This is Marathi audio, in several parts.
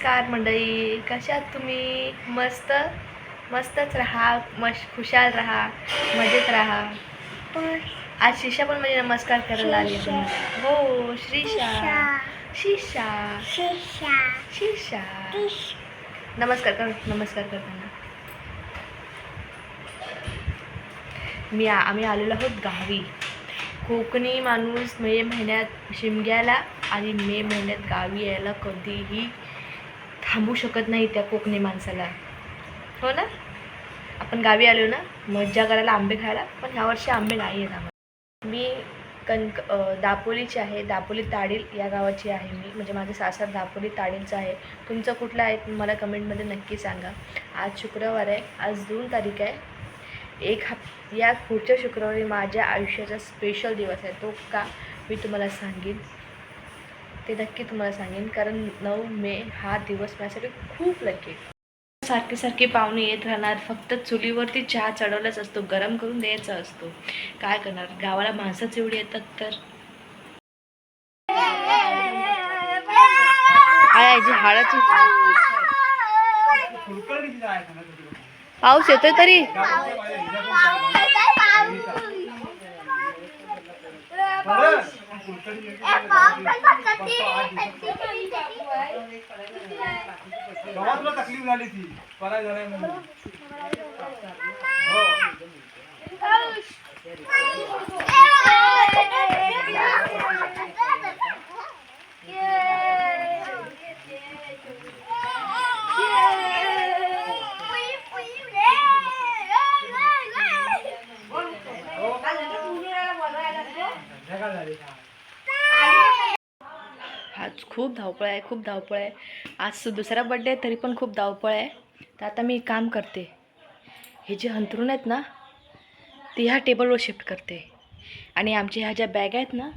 नमस्कार मंडळी, कशा आहात तुम्ही? मस्त मस्तच राहा, खुशाल राहा, मजेत राहा. पण आज शिशा पण म्हणजे नमस्कार करायला आली आहे. हो, श्रीशा शिशा शिशा नमस्कार कर, नमस्कार करताना आम्ही आलेलो आहोत गावी. कोकणी माणूस मे महिन्यात शिमग्याला आणि मे महिन्यात गावी यायला कधीही थांबू शकत नाही त्या कोकणी माणसाला. हो ना? आपण गावी आलो ना मज्जा करायला, आंबे खायला. पण ह्यावर्षी आंबे नाही आहेत आम्हाला. मी दापोलीची आहे, दापोली ताडील या गावाची आहे मी. म्हणजे माझं सासर दापोली ताडीलचं आहे. तुमचं कुठलं आहे मला कमेंटमध्ये नक्की सांगा. आज शुक्रवार आहे, आज 2 तारीख आहे. या पुढच्या शुक्रवारी माझ्या आयुष्याचा स्पेशल दिवस आहे. तो का मी तुम्हाला सांगेन, ते नक्की तुम्हाला सांगेन. कारण 9 मे हा दिवस माझ्यासाठी खूप लकी. सारखे पाहुणे येत राहणार. फक्त चुलीवरती चहा चढवलाच असतो, गरम करून द्यायचा असतो. काय करणार, गावाला माणसंच एवढी येतात. तर आजी हाडाची पाऊस येतोय तरी तकलीफ झाली ती पराय आज खूप धावपळ आहे. आज दुसरा बर्थडे आहे तरी पण खूप धावपळ आहे. तर आता मी काम करते, हे जे अंथरूण आहेत ना ते ह्या टेबलवर शिफ्ट करते, आणि आमच्या ह्या ज्या बॅग आहेत ना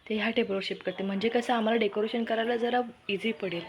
ते ह्या टेबलवर शिफ्ट करते. म्हणजे कसं आम्हाला डेकोरेशन करायला जरा इझी पडेल.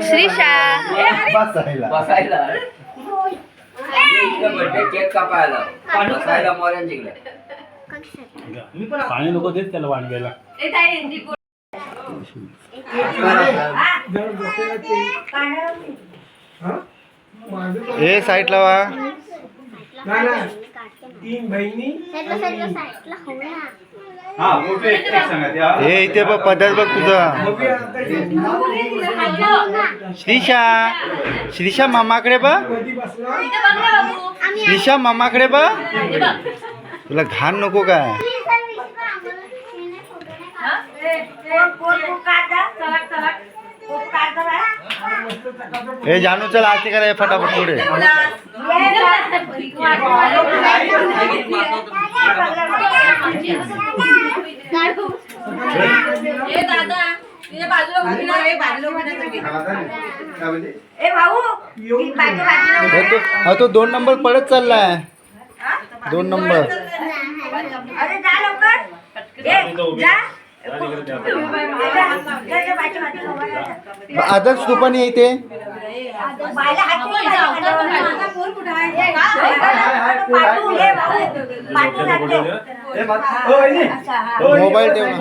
श्रीशा पाणी नको देत त्याला वाढवायला. हे साईड लावा. 3 बहिणी हे इथे बघ, पदर बघ तुझा. श्रीशा मामाकडे बघ. श्रीशा मामाकडे बघ. तुला घाण नको काय? हे जानू चल आरती करा फटाफट पुढे. तो 2 नंबर पडत चाललाय. 2 नंबर आदर्श तू पण इथे. मोबाईल ठेव ना.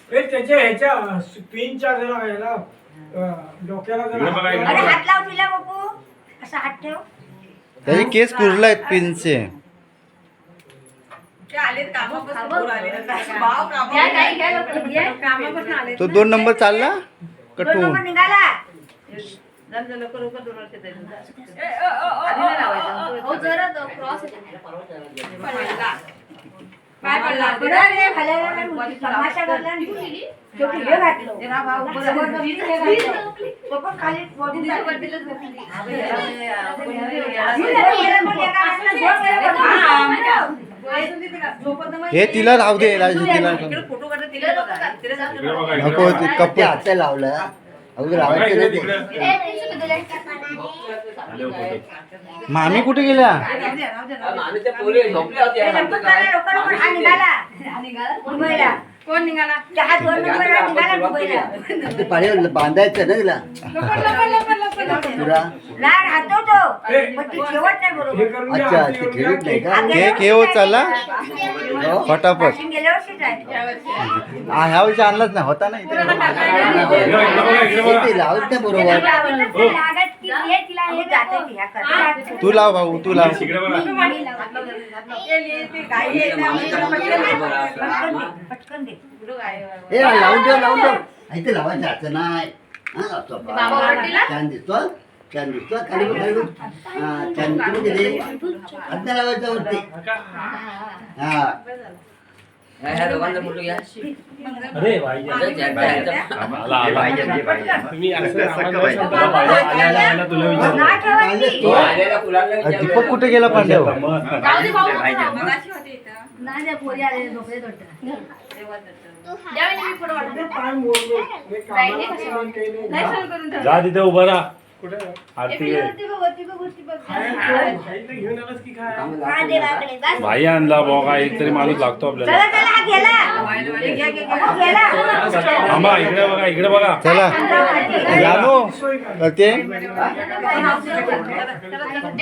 त्याच्या ह्याच्या पिनच्या जरा डोक्याला हात लाव तिला बापू. असा हात ठेव. त्याचे केस कुरलायत पिनचे. तो 2 नंबर चालला कटून. काय पडला तमाशा करला शेवटी हे घातलं खाली हे तिला राहू दे राजू, तिला नको ते कप्पे हात लावलं अगोदर लावायचं नाही ते. मामी कुठे गेल्या? कोण निघाला चहा 2 नंबरला निघाला दुबईला ते पाणी बांधायचं ना तिला पुरा. नाही राहतो तो पण ती शेवट नाही बरोबर अच्छा ते खेळत नाही का? केक हे होत चालला फटाफट. वाशिम गेल्या वर्षीच आहे हा ह्या वर्षी आणलाच नाही होता नाही ते लावत नाही बरोबर. लागत ती हे तिला हे जाते ह्या करतात तू लाव भाऊ, तू लाव. पटकन दे हे लावून ठेव लावून ठेव. इथे लावायचं हातचं नाही. हा, लावतो आपण. छान दिसतो छान दिसतो खाली बघ, खाली बघ. हा छान दिसतो तिथे हात नाही लावायचं वरती. हा अरे भाई तुम्ही दीपक कुठे गेला पांडव? जा तिथे उभा राहा. आरती आहे. भाई आणला बघा एक तरी माणूस लागतो आपल्याला. थांबा इकडे बघा इकडे बघा. चला जानू ते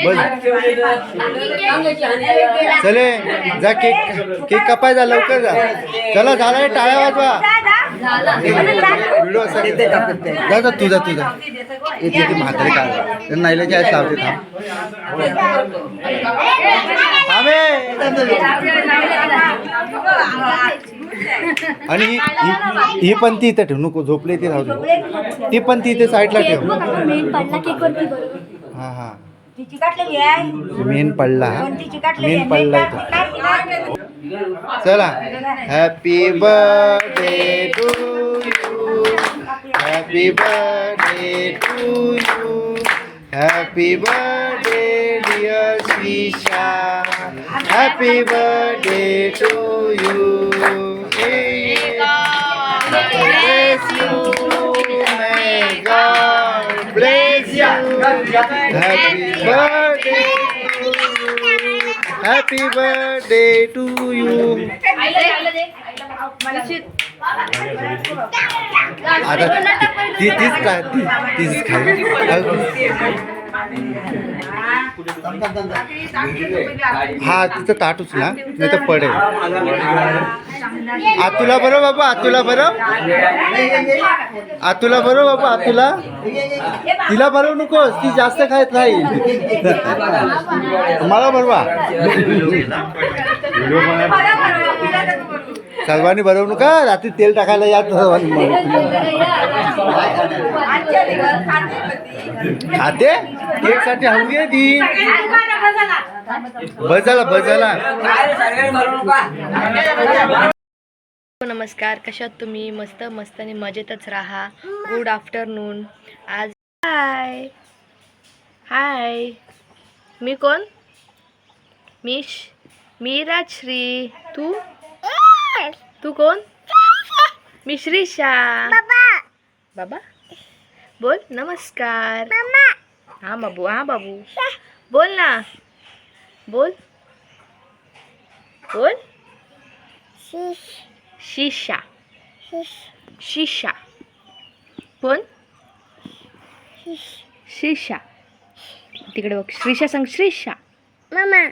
बस. चले जा, केक केक कापाय जा, लवकर जा. चला झाला रे, टाळ्या वाजवा. व्हिडिओ असा जा जा, तुझा तुझा इथे म्हातारे काय नाहीला आज लावते. थांब आणि ही पण ती इथे ठेव नको, झोपले ती राहू दे. ती पण ती इथे साईडला ठेव. हा हा मेन पडला, मेन पडला इथं. चला happy birthday to you, happy birthday to you, happy birthday dear Shreesha, happy birthday to you. Bless you, may God bless you. Happy birthday to you. Happy birthday to you. आता तीच काय तीच खाय. हा तिचं ताट उचला नाही तर पडेल. आतुला बरं बाबा, आतुला बरं, आतुला बरं बाबा, आतुला. तिला बरं नकोस, ती जास्त खायत नाही. मला बरवा सर्वांनी बरवू नका. रात्री तेल टाकायला या सर्वांनी. खाते केक साठी हवी आहे ती. बजाला बजाला. नमस्कार, कशात तुम्ही? मस्त मस्त आणि मजेतच राहा. Good afternoon. आज हाय हाय, मी कोण? मी राजश्री. तू कोण? मी श्रीशा. बाबा बोल नमस्कार. हाँ बाबू, हाँ बाबू बोल ना, बोल बोल. शीशा शीशा कोण? श्रीशा. तिकडे बघ, श्रीशा सांग. श्रीशा मामा.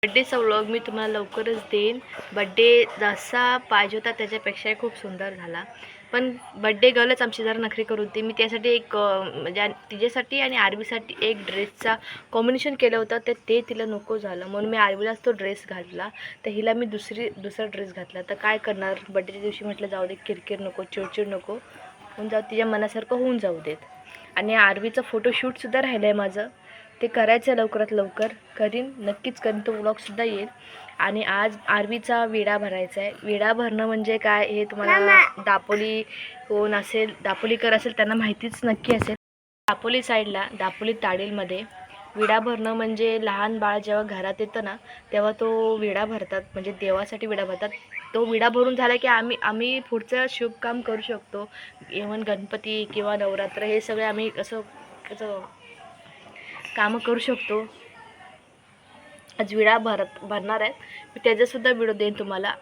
बड्डेचा व्लॉग मी तुम्हाला लवकरच देईन. बड्डे जसा पाहिजे होता त्याच्यापेक्षाही खूप सुंदर झाला. पण बड्डे गर्लच आमची जरा नखरी करू होती. मी त्यासाठी एक म्हणजे तिच्यासाठी आणि आरवीसाठी एक ड्रेसचा कॉम्बिनेशन केलं होतं, तर ते तिला नको झालं म्हणून मी आरवीलाच तो ड्रेस घातला. तर हिला मी दुसरा ड्रेस घातला. तर काय करणार, बड्डेच्या दिवशी म्हटलं जाऊ दे, किरकिर नको, चिडचिड नको, होऊन जाऊ, तिच्या मनासारखं होऊन जाऊ देत. आणि आरवीचं फोटोशूटसुद्धा राहिलं आहे माझं, ते करायचं आहे लवकरात लवकर, करीन, नक्कीच करीन, तो व्लॉगसुद्धा येईल. आणि आज आरवीचा विडा भरायचा आहे. विडा भरणं म्हणजे काय हे तुम्हाला दापोली कोण असेल, दापोलीकर असेल त्यांना माहितीच नक्की असेल. दापोली साईडला, दापोली ताडीलमध्ये विडा भरणं म्हणजे लहान बाळ जेव्हा घरात येतं ना तेव्हा तो विडा भरतात, म्हणजे देवासाठी विडा भरतात. तो विडा भरून झाला की आम्ही पुढचं शुभ काम करू शकतो. इव्हन गणपती किंवा नवरात्र हे सगळे आम्ही असं कामं करू शकतो. आज विडा भरणार आहेत, मी त्याचासुद्धा व्हिडिओ देईन तुम्हाला.